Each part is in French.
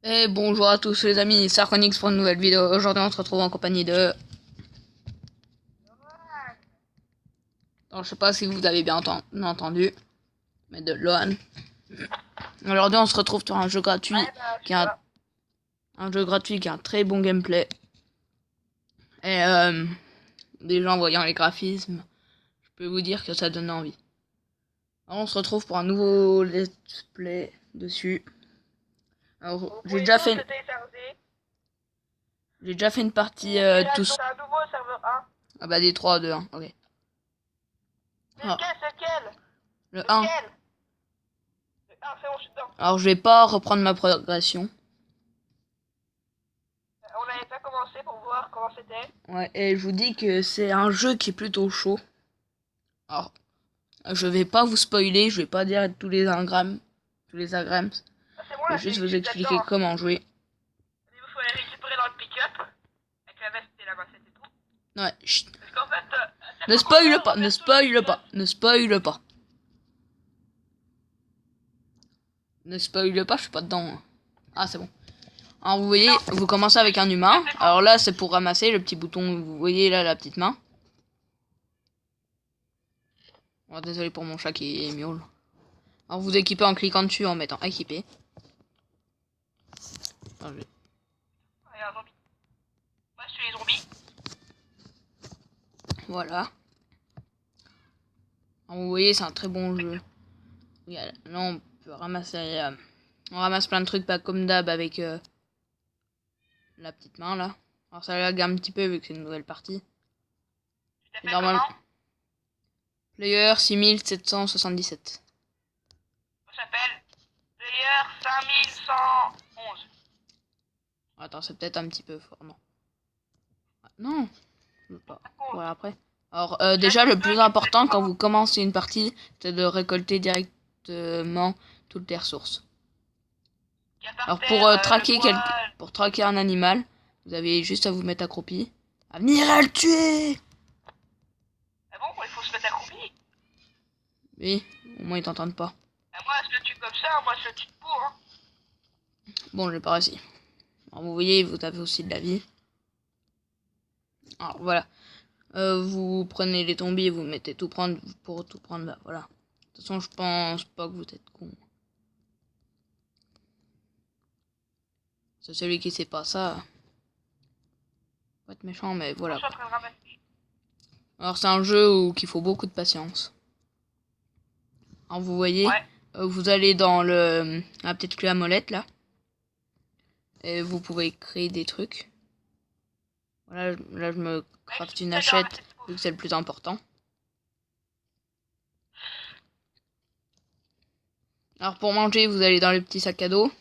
Et bonjour à tous les amis, c'est Arconix pour une nouvelle vidéo. Aujourd'hui on se retrouve en compagnie de... Alors, je sais pas si vous avez bien entendu, mais de Lohan. Aujourd'hui on se retrouve sur un jeu gratuit qui a un jeu gratuit qui a un très bon gameplay. Et déjà en voyant les graphismes, je peux vous dire que ça donne envie. Alors on se retrouve pour un nouveau let's play dessus. Alors j'ai déjà fait une partie tous... C'est un nouveau serveur 1. Ah bah des 3, 2, 1, ok. C'est Ah, lequel? C'est lequel? le 1. Lequel? Ah, c'est bon, je suis dedans. Alors je vais pas reprendre ma progression. On avait pas commencé pour voir comment c'était. Ouais, et je vous dis que c'est un jeu qui est plutôt chaud. Alors, je vais pas vous spoiler, je vais pas dire tous les agrammes. Ah, c'est bon, Je vais là, juste je vous suis expliquer dedans. comment jouer. Il faut aller récupérer dans le pick-up. Avec la veste et la massette et tout. Ouais, chut. Parce qu'en fait, à chaque Ne fois qu'on spoile meurt, on pas, ne perd tout le spoile pick-up. pas, ne spoile pas. Ne spoile pas, je suis pas dedans. Hein. Ah, c'est bon. Alors, vous voyez, vous commencez avec un humain. Alors là, c'est pour ramasser le petit bouton, vous voyez là la petite main. Oh, désolé pour mon chat qui miaule. Alors, vous équipez en cliquant dessus en mettant équiper. Alors, Il y a un zombie. Moi, je suis les zombies. voilà. Alors, vous voyez, c'est un très bon jeu. Là, on peut ramasser... on ramasse plein de trucs, pas comme d'hab, avec la petite main, là. Alors, ça lag un petit peu, vu que c'est une nouvelle partie. Tu Et t'appelles normal... comment? Player 6777. Ça s'appelle Player 5111. Attends, c'est peut-être un petit peu fort, non. Ah, non, je veux pas. Compte. Voilà, après. Alors, déjà, le plus important, quand vous commencez une partie, c'est de récolter directement toutes les ressources. Il y a par Alors, pour terre le traquer bois. pour traquer un animal, vous avez juste à vous mettre accroupi. À venir à le tuer. Ah bon, il faut se mettre accroupi. Oui, au moins ils t'entendent pas. Ah, moi, je le tue comme ça, moi, je le tue debout, hein. Bon, je l'ai pas réussi. Alors, vous voyez, vous avez aussi de la vie. Alors, voilà. Vous prenez les zombies et vous mettez tout prendre pour tout prendre. Bah, voilà. De toute façon, je pense pas que vous êtes con. C'est celui qui sait pas ça. Pas être méchant, mais Moi, je voilà suis en quoi. train de ramasser. Alors, c'est un jeu où il faut beaucoup de patience. Alors, vous voyez, Ouais. vous allez dans la petite clé à molette là. Et vous pouvez créer des trucs. Voilà, là, je me Ouais, craft une ça, j'ai ramassé hachette ce vu bouffe. que c'est le plus important. Alors, pour manger, vous allez dans le petit sac à dos.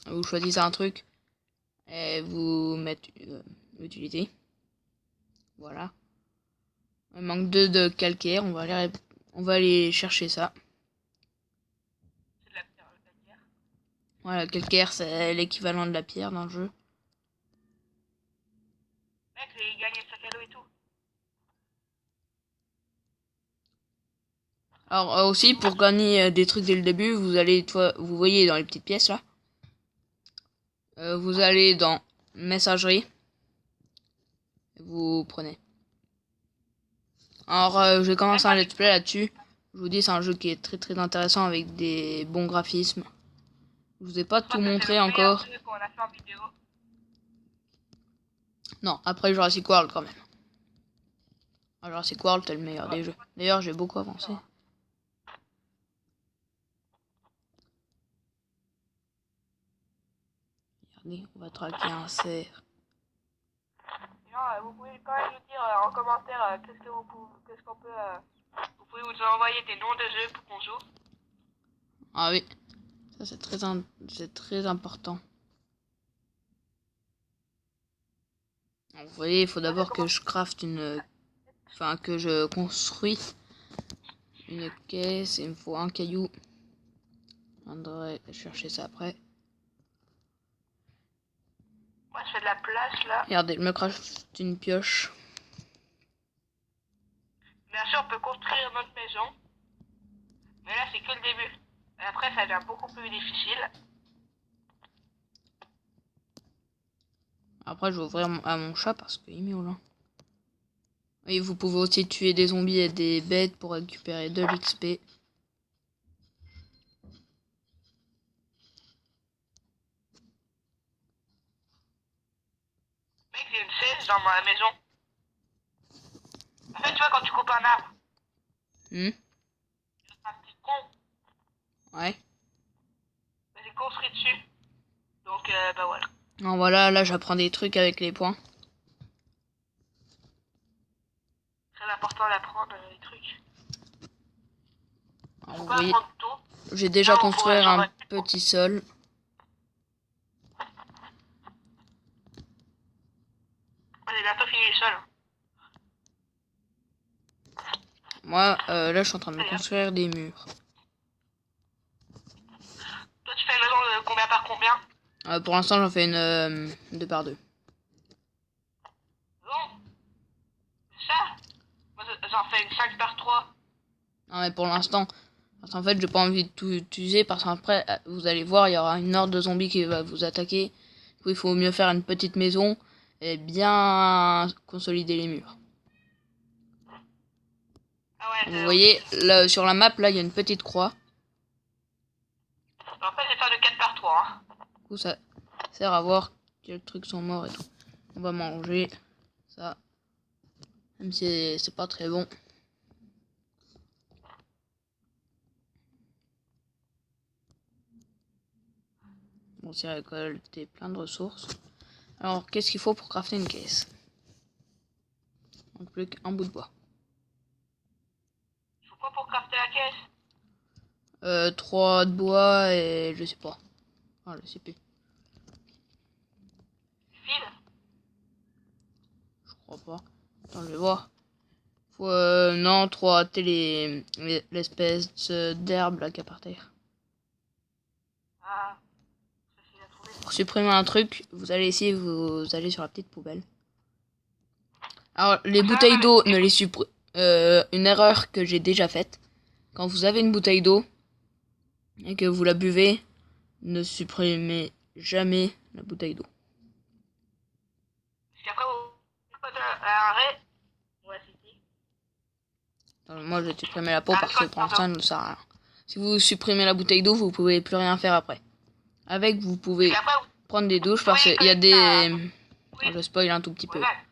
Vous choisissez un truc. Et vous mettez utiliser. Voilà. Il manque 2 de calcaire. On va aller chercher ça. C'est de la pierre, de la pierre. Voilà, calcaire, c'est l'équivalent de la pierre dans le jeu. Mec, j'ai gagné le sac à dos et tout. Alors aussi, pour gagner des trucs dès le début, vous allez, vous voyez dans les petites pièces là. Vous allez dans messagerie. Vous prenez. Alors, j'ai Même commencé un pas du let's play là-dessus. Je vous dis, c'est un jeu qui est très très intéressant avec des bons graphismes. Je vous ai pas Je tout crois que c'est montré le meilleur encore. jeu qu'on a fait en vidéo. Non, après Jurassic World quand même. Ah, Jurassic World, c'est le meilleur Ouais. des jeux. D'ailleurs, j'ai beaucoup avancé. Non. Regardez, on va traquer un cerf. Sinon, vous pouvez quand même nous dire en commentaire qu'est-ce qu'on peut. Vous pouvez nous envoyer des noms de jeux pour qu'on joue. Ah oui, ça c'est très important. Alors, vous voyez, il faut Moi, je d'abord que commence. je craft enfin, que je construis une caisse. Il me faut un caillou. Je viendrai chercher ça après. Moi, je fais de la place là. Regardez, je me craft une pioche. Bien sûr, on peut construire notre maison. Mais là, c'est que le début. Et après, ça devient beaucoup plus difficile. Après, je vais ouvrir à mon chat parce qu'il miaule. Hein. Et vous pouvez aussi tuer des zombies et des bêtes pour récupérer de l'XP. Mec, j'ai une chaise dans ma maison. En fait, tu vois, quand tu coupes un arbre, Hmm. un petit pont, Ouais. j'ai construit dessus. Donc, bah voilà. Alors voilà, là j'apprends des trucs avec les points. Très important d'apprendre les trucs. Alors, Faut vous pas voyez, apprendre tout. j'ai déjà Là, construit un petit sol. J'ai bientôt fini les sols. Moi, là je suis en train de me D'ailleurs. construire des murs. Toi, tu fais une maison de combien par combien? Pour l'instant, j'en fais une 2 par 2. Bon, ça. Moi, j'en fais une 5 par 3. Non, mais pour l'instant, parce qu'en fait, j'ai pas envie de tout utiliser parce qu'après, vous allez voir, il y aura une horde de zombies qui va vous attaquer. Du coup, il faut mieux faire une petite maison et bien consolider les murs. Ah ouais, Vous voyez, là, sur la map, là, il y a une petite croix. En fait, je vais faire de 4 par 3. Hein. Du coup, ça sert à voir quels trucs sont morts et tout. On va manger ça, même si c'est pas très bon. Bon, c'est récolter plein de ressources. Alors, qu'est-ce qu'il faut pour crafter une caisse? Donc, plus qu'un bout de bois. Il faut quoi pour crafter la caisse? 3 de bois et je sais pas. Ah, je sais plus. Fil? Je crois pas. Attends, je vais voir. Faut, non, 3 l'espèce d'herbe là qu'il y a par terre. Ah, c'est facile à trouver. Pour supprimer un truc, vous allez ici, vous allez sur la petite poubelle. Alors, les bouteilles d'eau, ne les supprimez. Une erreur que j'ai déjà faite. Quand vous avez une bouteille d'eau et que vous la buvez, ne supprimez jamais la bouteille d'eau. Parce qu'après, vous faites un arrêt. Ouais, c'est dit. Moi, j'ai supprimé la peau parce que pour l'instant, elle ne sert à rien. Si vous supprimez la bouteille d'eau, vous pouvez plus rien faire après. Avec, vous pouvez prendre des douches parce qu'il y a des... Oui. Je spoil un tout petit peu. Ouais.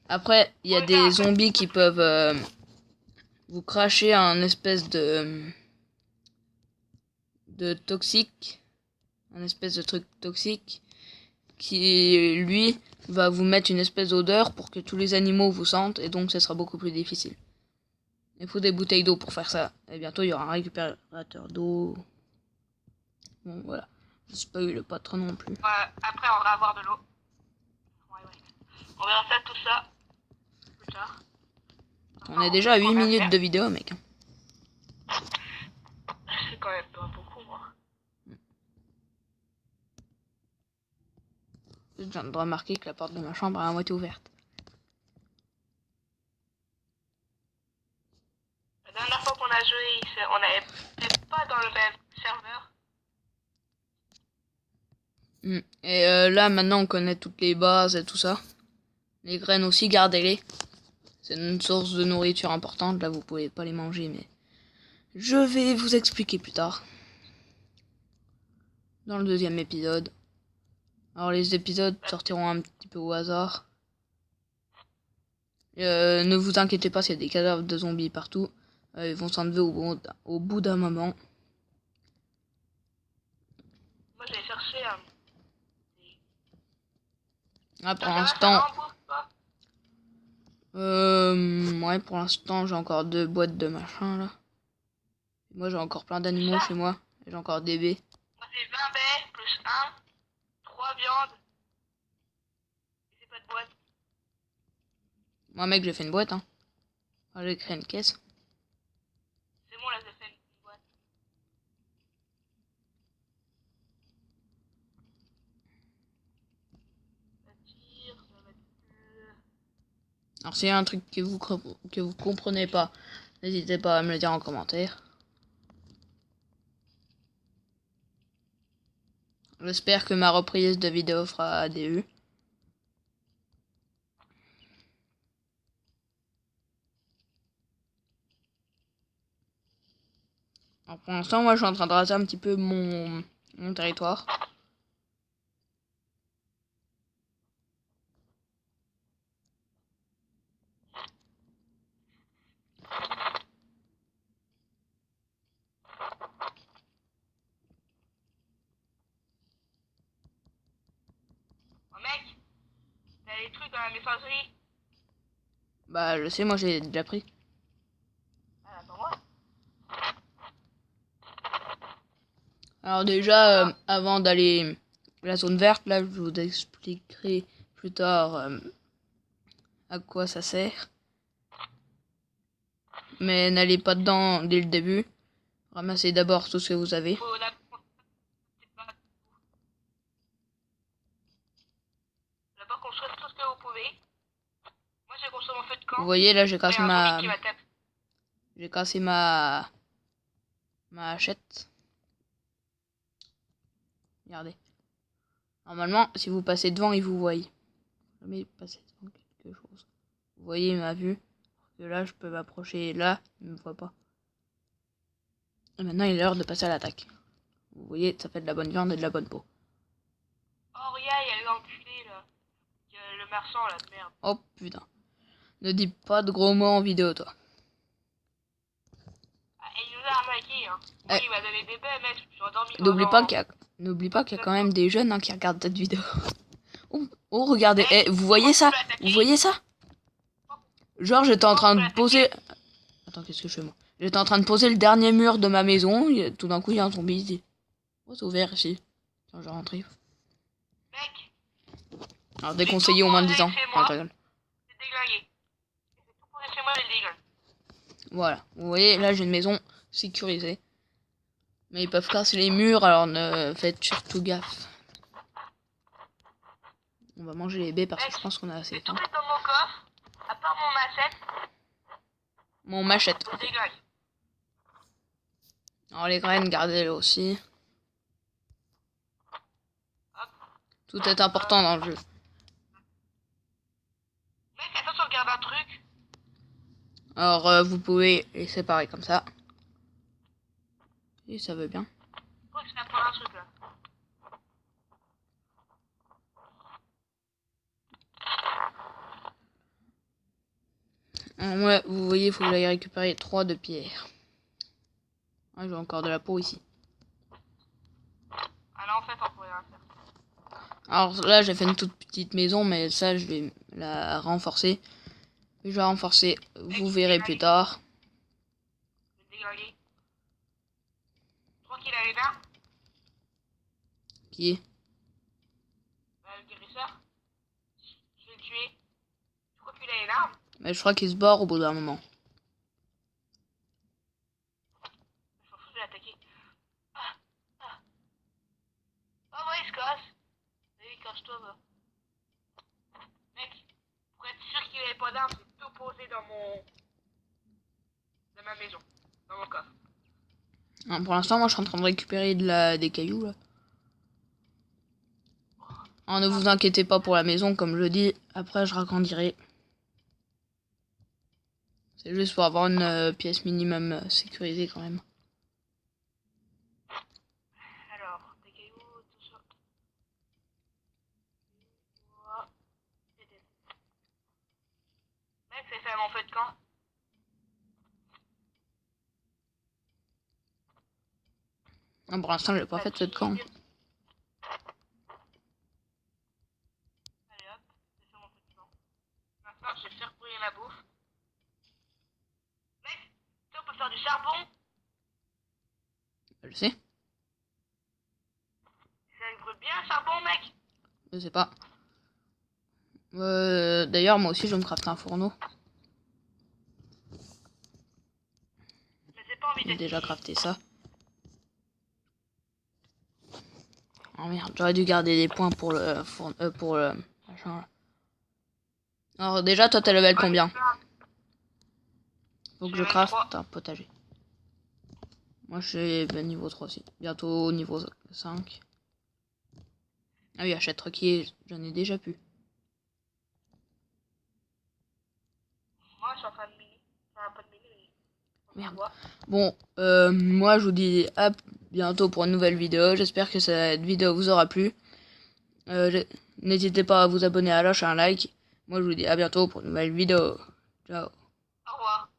Après, il y a des zombies qui peuvent vous cracher un espèce de toxique. Un espèce de truc toxique qui, lui, va vous mettre une espèce d'odeur pour que tous les animaux vous sentent et donc ce sera beaucoup plus difficile. Il faut des bouteilles d'eau pour faire ça. Et bientôt, il y aura un récupérateur d'eau. Bon, voilà. Je spoil pas trop non plus. Après, on va avoir de l'eau. Ouais. On verra ça, tout ça, plus tard. On est déjà à 8 minutes de vidéo, mec. C'est quand même pas beaucoup, moi. Je viens de remarquer que la porte de ma chambre est à moitié ouverte. La dernière fois qu'on a joué, on n'était pas dans le même serveur. Et là, maintenant, on connaît toutes les bases et tout ça. Les graines aussi, gardez-les. C'est une source de nourriture importante. Là, vous pouvez pas les manger, mais je vais vous expliquer plus tard. Dans le deuxième épisode. Alors, les épisodes sortiront un petit peu au hasard. Ne vous inquiétez pas s'il y a des cadavres de zombies partout. Ils vont s'enlever au bout d'un moment. Moi, j'ai cherché un... Ah, pour l'instant... ouais, pour l'instant, j'ai encore 2 boîtes de machin, là. Moi, j'ai encore plein d'animaux chez moi. J'ai encore des baies. Moi, j'ai 20 baies, plus 1, 3 viandes. Et j'ai pas de boîte. Moi, mec, j'ai fait une boîte, hein. Enfin, j'ai créé une caisse. C'est bon, là, j'ai fait une boîte. Ça tire, ça va être plus... Alors, s'il y a un truc que vous comprenez pas, n'hésitez pas à me le dire en commentaire. J'espère que ma reprise de vidéo fera des vues. Pour l'instant, moi, je suis en train de raser un petit peu mon territoire. Oh mec, t'as des trucs dans la messagerie. Bah, je sais, moi, j'ai déjà pris. Ah, attends-moi. Alors déjà, avant d'aller la zone verte, là, je vous expliquerai plus tard à quoi ça sert. Mais n'allez pas dedans dès le début. Ramassez d'abord tout ce que vous avez. Faut d'abord construire tout ce que vous pouvez. Moi, j'ai construit mon feu de Vous camp. voyez, là, j'ai Et cassé un zombie ma... qui va taper. J'ai cassé ma hachette. Regardez. Normalement, si vous passez devant, il vous voit. Jamais passer devant quelque chose. Vous voyez ma vue. Que là, je peux m'approcher là, il me voit pas. Et maintenant, il est l'heure de passer à l'attaque. Vous voyez, ça fait de la bonne viande et de la bonne peau. Oh, regarde, il y a l'enculé, là. Il y a le marchand, là, de merde. Oh putain. Ne dis pas de gros mots en vidéo, toi. Ah, il nous a arnaqué, hein. Moi, Eh. il m'a donné des baies, mec. Je suis endormi N'oublie pas qu'il y a quand même des jeunes qui regardent cette vidéo. Oh, regardez, vous voyez ça? Vous voyez ça? Genre, j'étais en train de poser... Attends, qu'est-ce que je fais, moi? J'étais en train de poser le dernier mur de ma maison, tout d'un coup, il y a un zombie, il dit... Oh, c'est ouvert, ici. Tiens, je rentre. Mec, Alors, déconseillé au moins de 10 ans. moi. Je rigole. c'est déglingué. J'ai tout posé chez moi, mais le déglingue. Voilà, vous voyez, là, j'ai une maison sécurisée. Mais ils peuvent casser les murs, alors ne faites surtout gaffe. On va manger les baies parce que je pense qu'on a assez J'ai tout faim. fait dans mon coffre, à part mon machette. Mon machette. Le déglingue. Alors, les graines, gardez-les aussi. Hop. Tout est important dans le jeu. Mec, attention, regarde un truc. Alors, vous pouvez les séparer comme ça. Et ça veut bien. Je crois que je vais prendre un truc, là. Alors, ouais, vous voyez, il faut que j'aille récupérer 3 de pierre. Ah, j'ai encore de la peau ici. Ah là, en fait, on pourrait rien faire. Alors là, j'ai fait une toute petite maison, mais ça, je vais la renforcer. Je vais renforcer, vous verrez plus tard. Le déglingué. Je crois qu'il a une arme. Qui est? Le guérisseur. Je vais le tuer. Je crois qu'il a une arme. Mais je crois qu'il se barre au bout d'un moment. Je m'en fous, je vais l'attaquer. Ah, ah. Oh, ouais, il se casse. Allez, casse-toi, va. Mec, pour être sûr qu'il avait pas d'arme, j'ai tout posé dans ma maison. Dans mon coffre. Hein, pour l'instant, moi, je suis en train de récupérer des cailloux, là. Oh, ne vous inquiétez pas pour la maison, comme je dis. Après, je ragrandirai. C'est juste pour avoir une pièce minimum sécurisée, quand même. Alors, des cailloux, tout ça. Voilà. Mec, c'est fait mon feu de camp. Non, pour l'instant, j'ai pas fait de feu de camp. Allez hop, j'ai fait mon feu de camp. Maintenant, je vais faire brûler ma bouffe. Mec, tu sais, on peut faire du charbon. Je sais. Ça brûle bien le charbon, mec. Je sais pas. D'ailleurs, moi aussi, je vais me crafter un fourneau. Mais j'ai pas envie J'ai d'être déjà ici. crafté ça. Oh merde, j'aurais dû garder des points pour le pour le machin là. Alors déjà, toi, t'es level combien? Faut que je craft un potager. Moi, je suis niveau 3 aussi. Bientôt niveau 5. Ah oui, achète requier, j'en ai déjà pu. Moi, je suis en train de miner. Enfin, pas de miner, mais... Merde. Quoi? Bon, moi je vous dis à bientôt pour une nouvelle vidéo. J'espère que cette vidéo vous aura plu. N'hésitez pas à vous abonner, à lâcher un like. Moi je vous dis à bientôt pour une nouvelle vidéo. Ciao.